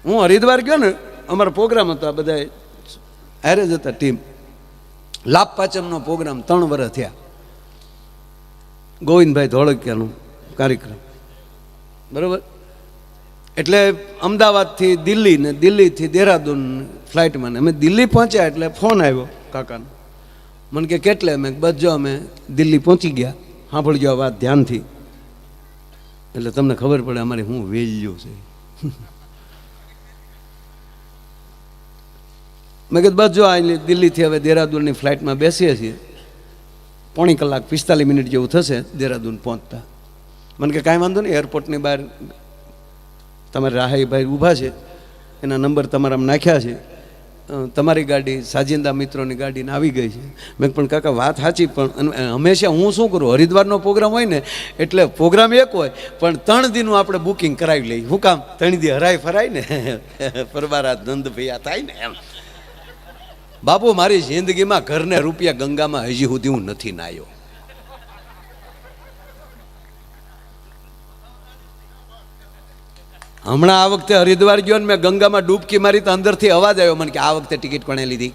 હું હરિદ્વાર ગયો ને, અમારો પ્રોગ્રામ હતો, આ બધા હારે જ હતા ટીમ. લાભ પાંચમનો પ્રોગ્રામ 3 વર્ષ થયા, ગોવિંદભાઈ ધોળકિયાનો કાર્યક્રમ, બરાબર. એટલે અમદાવાદથી દિલ્હી ને દિલ્હીથી દેહરાદૂન ફ્લાઇટમાં, અમે દિલ્હી પહોંચ્યા એટલે ફોન આવ્યો કાકાનો. મને કે કેટલે? મેં બસ જો અમે દિલ્હી પહોંચી ગયા. સાંભળજો આ વાત ધ્યાનથી, એટલે તમને ખબર પડે અમારી હું વેલ્યુ છે. મેં કીધું બસ જો આ દિલ્હીથી હવે દેહરાદૂનની ફ્લાઇટમાં બેસીએ છીએ, 3 કલાક 45 મિનિટ જેવું થશે દેહરાદૂન પહોંચતા. મને કે કાંઈ વાંધો નહીં, એરપોર્ટની બહાર તમારે રાહાઈભાઈ ઊભા છે, એના નંબર તમારામાં નાખ્યા છે, તમારી ગાડી સાજિંદા મિત્રોની ગાડીને આવી ગઈ છે. મેં પણ કાકા વાત સાચી, પણ હંમેશા હું શું કરું, હરિદ્વારનો પ્રોગ્રામ હોય ને એટલે પ્રોગ્રામ એક હોય પણ 3 દીનું આપણે બુકિંગ કરાવી લઈએ. શું કામ? 3 દી હરાય ફરાય ને, પરબારા નંદ ભૈયા થાય ને એમ. બાપુ મારી જિંદગીમાં ઘરને રૂપિયા ગંગામાં હજી સુધી હું નથી નાયો. હમણાં આ વખતે હરિદ્વાર ગયો ને મેં ગંગામાં ડૂબકી મારી તો અંદરથી અવાજ આવ્યો મને કે આ વખતે ટિકિટ કોણે લીધી?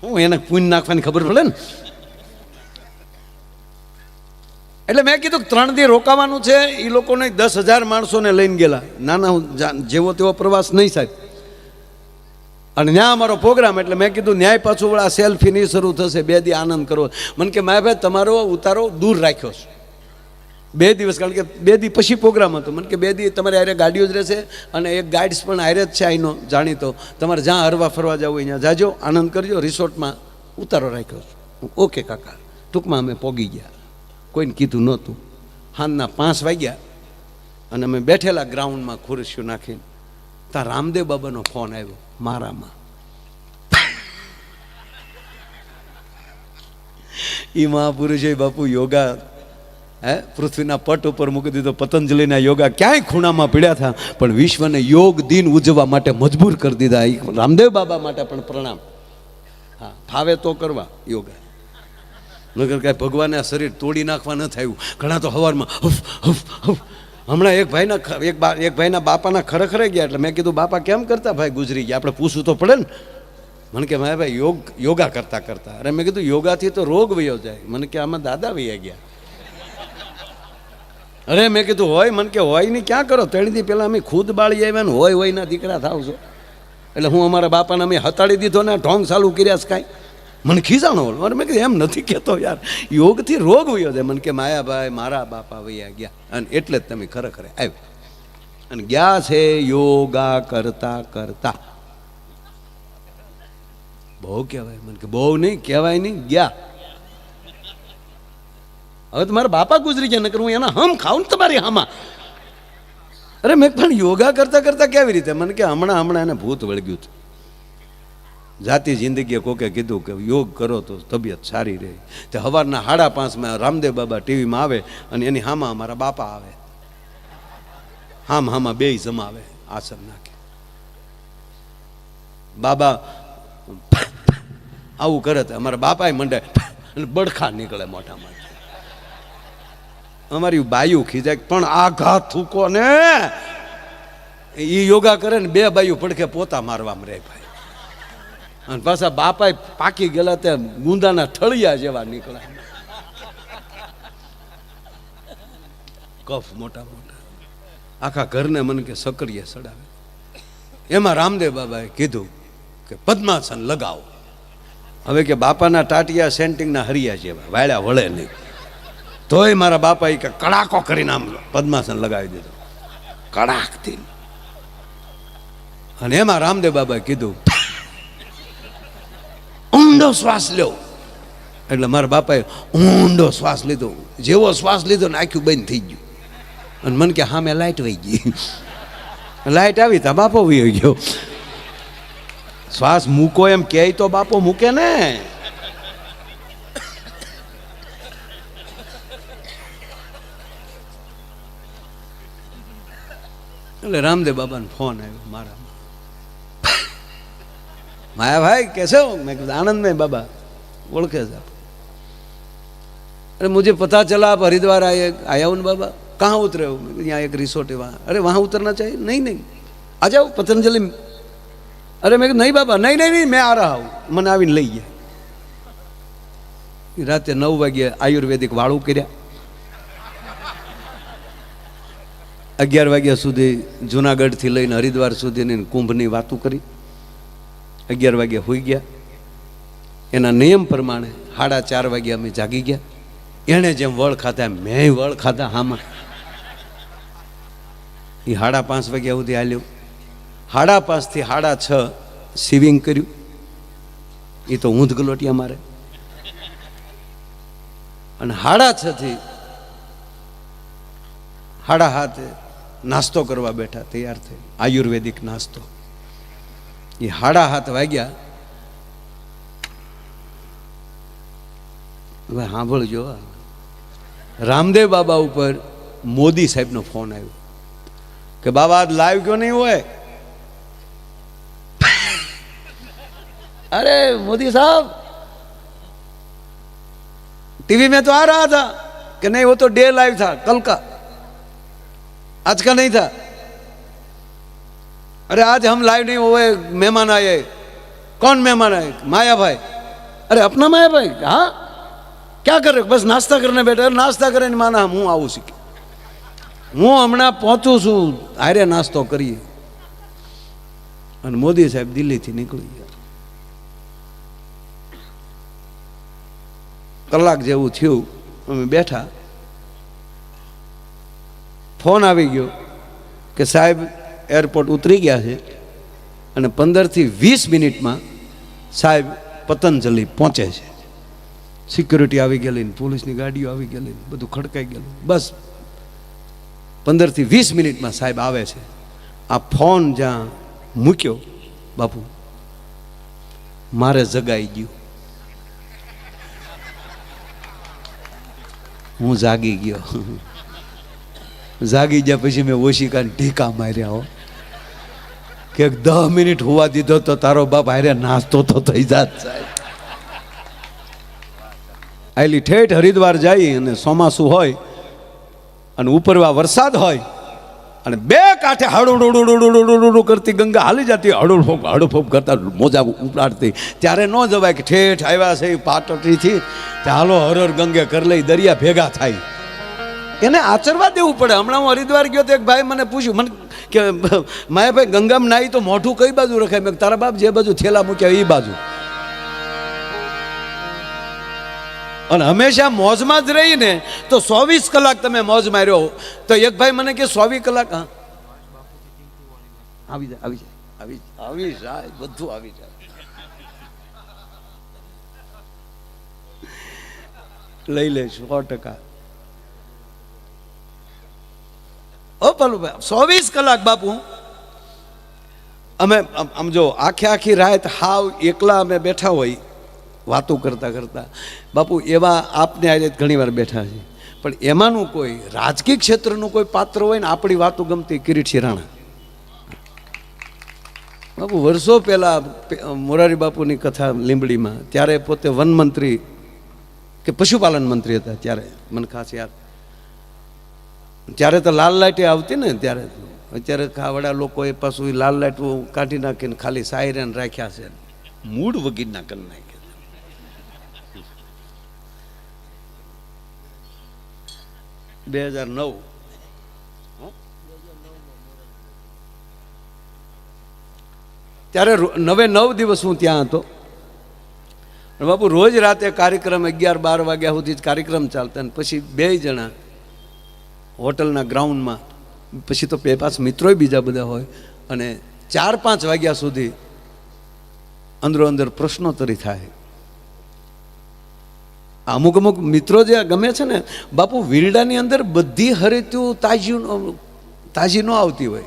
હું એને પૂન નાખવાની ખબર પડે ને. એટલે મેં કીધું 3 દી રોકાવાનું છે. એ લોકોને 10,000 માણસોને લઈને ગયેલા, નાના જેવો તેવો પ્રવાસ નહીં સાહેબ. અને ત્યાં અમારો પ્રોગ્રામ, એટલે મેં કીધું ન્યાય પાછું વળા સેલ્ફી નહીં શરૂ થશે, 2 દી આનંદ કરો. મને કે માય ભાઈ તમારો ઉતારો દૂર રાખ્યો છે 2 દિવસ, કારણ કે 2 દી પછી પ્રોગ્રામ હતો. મને કે 2 દી તમારે હારે ગાડીઓ જ રહેશે અને એક ગાઈડ્સ પણ હારે જ છે અહીંનો જાણીતો, તમારે જ્યાં હરવા ફરવા જવું હોય ત્યાં જાજો, આનંદ કરજો, રિસોર્ટમાં ઉતારો રાખ્યો છે. ઓકે કાકા. ટૂંકમાં અમે પોગી ગયા, કોઈને કીધું નહોતું. સાંજના 5 વાગ્યા અને અમે બેઠેલા ગ્રાઉન્ડમાં ખુરશીઓ નાખીને, ત્યાં રામદેવ બાબાનો ફોન આવ્યો મારામાં. એ મહાપુરુષે બાપુ યોગા પૃથ્વીના પટ ઉપર મૂકી દીધો. પતંજલિના યોગા ક્યાંય ખૂણામાં પીડ્યા હતા, પણ વિશ્વને યોગ દિન ઉજવવા માટે મજબૂર કરી દીધા. રામદેવ બાબા માટે પણ પ્રણામ. હા, ફાવે તો કરવા યોગા, નગર કાંઈ ભગવાને આ શરીર તોડી નાખવા ન થયું. ઘણા તો સવારમાં હફ હફ હફ. હમણાં એક ભાઈના બાપાના ખરેખરે ગયા, એટલે મેં કીધું બાપા કેમ કરતા ભાઈ ગુજરી ગયા, આપણે પૂછવું તો પડે ને. મને કે મારા ભાઈ યોગા કરતા કરતા. અરે મેં કીધું યોગાથી તો રોગ વયો જાય. મને કે આમાં દાદા વયા ગયા. અરે મેં કીધું હોય. મને કે હોય નહીં ક્યાં કરો, 3 દી પહેલાં અમે ખુદ બાળી આવ્યા ને હોય ના દીકરા થાવ છો. એટલે હું અમારા બાપાને અમે હતાડી દીધો ને ઢોંગ ચાલુ કર્યા છે કાંઈ. મને ખીજાણો. અરે મેં કીધું એમ નથી કહેતો યાર, યોગથી રોગ વયો જાય. મને કે માયાભાઈ મારા બાપા વયા ગયા, અને એટલે જ તમે ખરેખર આવ્યા અને ગયા છે યોગા કરતા કરતા. બહુ કહેવાય? મને કે બહુ નહીં કહેવાય, નહીં ગયા. હવે તમારા બાપા ગુજરી ગયા, નકર હું એના હમ ખાઉં ને તમારી હામાં. અરે મેં પણ યોગા કરતા કરતા કેવી રીતે? મને કે હમણાં એને ભૂત વળગ્યું હતું. જાતિ જિંદગીએ કોકે કીધું કે યોગ કરો તો તબિયત સારી રહે. તે સવારના 5:30 રામદેવ બાબા ટીવીમાં આવે અને એની હામાં અમારા બાપા આવે, હામાં 2 જમાવે, આસન નાખે. બાબા આવું કરે તો અમારા બાપાએ મંડે અને બડખા નીકળે મોઢામાં. અમારી બાયું ખીજાય, પણ આ ઘા થૂકો ને એ યોગા કરે ને 2 બાયું પડખે પોતા મારવામાં રહે ભાઈ. અને પાછા બાપા પાકી ગયેલા તે ગુંદાના થળિયા જેવા નીકળ્યા, કફ મોટા મોટા, આખા ઘરને મને કે સકડીએ સડાવે. એમાં રામદેવ બાબાએ કીધું કે પદ્માસન લગાવો. હવે કે બાપાના ટાટિયા સેન્ટિંગના હરિયા જેવા, વાળ્યા વળે નહીં. તોય મારા બાપાએ કે કડાકો કરીને આમ પદ્માસન લગાવી દીધો, કડાકથી. અને એમાં રામદેવ બાબાએ કીધું ઊંડો શ્વાસ લો. એટલે મારા બાપાએ ઊંડો શ્વાસ લીધો. જેવો શ્વાસ લીધો ને આખું બંધ થઈ ગયું. અને મને કે હા મેં લાઈટ વહી ગઈ. લાઈટ આવી તા બાપો વહી ગયો. શ્વાસ મૂકો એમ કહે તો બાપો મૂકે ને. એટલે રામદેવ બાબાનો ફોન આવ્યો મારા. माया भाई कैसे हो? मैं आनंद में बाबा ओळखे आप. अरे मुझे पता चला आप हरिद्वार आए, आया हूँ बाबा. कहाँ उतरे हो? यहाँ एक रिसोर्ट है वहाँ। अरे वहाँ उतरना चाहिए। नहीं नहीं, आ जाओ पतंजलि। अरे मैं नहीं बाबा, नहीं नहीं नहीं, मैं आ रहा हूँ। મને આવીને લઈ ગયા। રાતે 9 વાગ્યે આયુર્વેદિક વાળું કર્યા। 11 વાગ્યા સુધી જુનાગઢથી લઈને હરિદ્વાર સુધીની કુંભની વાતો કરી। 11 વાગ્યા હોઈ ગયા। એના નિયમ પ્રમાણે 4:30 વાગ્યા અમે જાગી ગયા। એણે જેમ વળ ખાધા મેં વળ ખાધા હામાં। એ 5:30 વાગ્યા સુધી હાલ્યો। 5:30 થી 6:30 સિવિંગ કર્યું। એ તો ઊંધ ગલોટિયા મારે। અને 6:30 થી 7:30 નાસ્તો કરવા બેઠા, તૈયાર થઈ આયુર્વેદિક નાસ્તો। એ 7:30 વાગ્યા। હવે સાંભળજો, રામદેવ બાબા ઉપર મોદી સાહેબનો ફોન આવ્યો कि बाबा आज लाइव क्यों नहीं हुए? अरे मोदी साहब, टीवी में तो आ रहा था कि नहीं, वो तो डे लाइव था कल का, आज का नहीं था। अरे आज हम लाइव नहीं हुए, मेहमान आए। कौन मेहमान आए? माया भाई। अरे अपना माया भाई? हाँ, क्या कर रहे? बस नाश्ता करने बैठे। नाश्ता करें माना हूँ आऊँ सीखे, હું હમણાં પહોંચું છું, હારે નાસ્તો કરીએ। અને મોદી સાહેબ દિલ્હીથી નીકળી ગયા। કલાક જેવું થયું, અમે બેઠા, ફોન આવી ગયો કે સાહેબ એરપોર્ટ ઉતરી ગયા છે અને 15 થી 20 મિનિટમાં સાહેબ પતંજલિ પહોંચે છે। સિક્યુરિટી આવી ગયેલી, પોલીસની ગાડીઓ આવી ગયેલી, બધું ખડકાઈ ગયેલું। બસ 15 થી 20 મિનિટમાં સાહેબ આવે છે। આ ફોન જ્યાં મૂક્યો બાપુ, મારે જગાઈ ગયું। હું જાગી ગયો। જાગી ગયા પછી મેં ઓશિકાને ટીકા માર્યા હો કે 10 મિનિટ હોવા દીધો તો તારો બાપ હારે નાસ્તો તો થઈ જાત સાહેબ। આયલી ઠેઠ હરિદ્વાર જાય અને ચોમાસું હોય અને ઉપરવા વરસાદ હોય અને બે કાંઠે હળુડુડુડુડુડુડુ કરતી ગંગા હાલી જતી, હળુફોપ કરતા મોજા ઉપડાડતી, ત્યારે ન જવાય કે ઠેઠ આવ્યા છે પાટડીથી, હાલો હરર ગંગે કર લઈ, દરિયા ભેગા થાય। એને આચરવા દેવું પડે। હમણાં હું હરિદ્વાર ગયો તો એક ભાઈ મને પૂછ્યું, મને કે માયાભાઈ ગંગામાં નાહી તો મોઢું કઈ બાજુ રખાય? મેં તારા બાપ જે બાજુ થેલા મૂક્યા એ બાજુ। અને હંમેશા મોજમાં જ રહીને તો 24 કલાક તમે મોજ માર્યો તો એક ભાઈ મને કે 24 કલાક હા આવી જાય, આવી જાય, આવી જાય, બધું આવી જાય। લઈ લે 100%। ઓ પલુભાઈ 24 કલાક બાપુ અમે આમ જો આખી રાત હાવ એકલા અમે બેઠા હોય વાતો કરતા કરતા બાપુ, એવા આપને આજે ઘણી વાર બેઠા છે, પણ એમાંનું કોઈ રાજકીય ક્ષેત્રનું કોઈ પાત્ર હોય ને આપણી વાતો ગમતી, કિરીટસિંહ રાણા બાપુ વર્ષો પહેલા મોરારી બાપુની કથા લીંબડીમાં, ત્યારે પોતે વન મંત્રી કે પશુપાલન મંત્રી હતા ત્યારે, મને ખાસ યાદ। ત્યારે તો લાલ લાઇટે આવતી ને ત્યારે, અત્યારે ખાવડા લોકોએ પાછું લાલ લાઇટો કાઢી નાખીને ખાલી સાયરન રાખ્યા છે, મૂળ વગીરના કરી નાખ્યા। 2009 ત્યારે 9 દિવસ હું ત્યાં હતો। બાપુ રોજ રાતે કાર્યક્રમ 11-12 વાગ્યા સુધી જ કાર્યક્રમ ચાલતા, અને પછી 2 જણા હોટલના ગ્રાઉન્ડમાં, પછી તો 5 મિત્રોય બીજા બધા હોય, અને 4-5 વાગ્યા સુધી અંદરો અંદર પ્રશ્નોત્તરી થાય। અમુક મિત્રો જે ગમે છે ને બાપુ, વીરડાની અંદર બધી હરીતું તાજી ન આવતી હોય,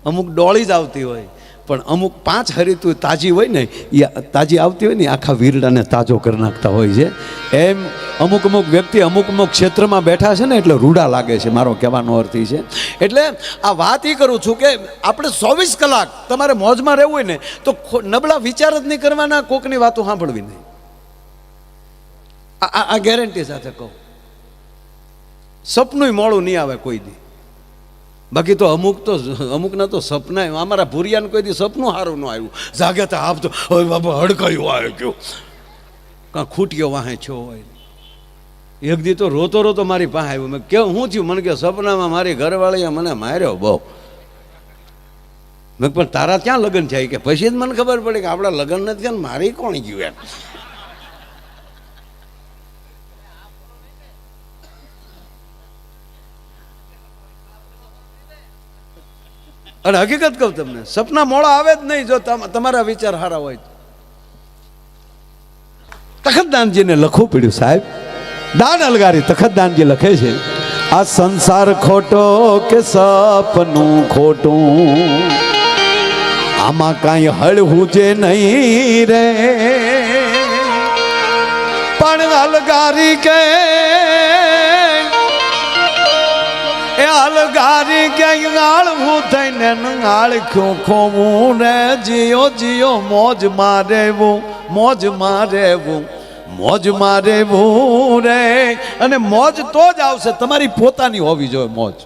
અમુક ડોળી જ આવતી હોય, પણ અમુક 5 હરીતું તાજી હોય ને, એ તાજી આવતી હોય ને આખા વીરડાને તાજો કરી નાખતા હોય છે। એમ અમુક વ્યક્તિ અમુક ક્ષેત્રમાં બેઠા છે ને એટલે રૂડા લાગે છે, મારો કહેવાનો અર્થ એ છે। એટલે આ વાત એ કરું છું કે આપણે 24 કલાક તમારે મોજમાં રહેવું હોય ને તો નબળા વિચાર જ નહીં કરવાના, કોકની વાતો સાંભળવી નહીં। આ ગેરંટી સાથે કહું, સપનું મોડું નહીં આવે કોઈ દી. બાકી તો અમુકના તો સપના, અમારા ભૂરિયાને કોઈ દી સપનું સારું ન આવ્યું. જાગે તો આપ તો હવે બાબા હડકાયું આવે ગયો, કાં ખૂટ્યો વાહે છો હોય. એક દી તો રોતો રોતો મારી પાસે આવ્યો. મેં કેવું શું થયું? મને કે સપનામાં મારી ઘરવાળીએ મને માર્યો બહુ. મેં પણ તારા ક્યાં લગ્ન થાય? કે પછી જ મને ખબર પડી કે આપણા લગ્ન નથી થયા, મારી કોણ ગયું એમ. અને હકીકત કહું તમને, સપના મોડા આવે જ નહીં જો તમારા વિચાર સારા હોય. તખતદાનજીને લખવું પડ્યું સાહેબ. દાન અલગારી તખતદાનજી લખે છે, આ સંસાર ખોટો કે સપનું ખોટું, આમાં કાંઈ હળવું જે નહીં રે, પણ અલગારી કે એ અલગારી ક્યાંય ગાળવું થઈને ગાળખ્યું ખોવું રે. જીઓ જીઓ મોજ મારેવું, મોજ મારેવું, મોજ મારેવું રે. અને મોજ તો જ આવશે, તમારી પોતાની હોવી જોઈએ મોજ.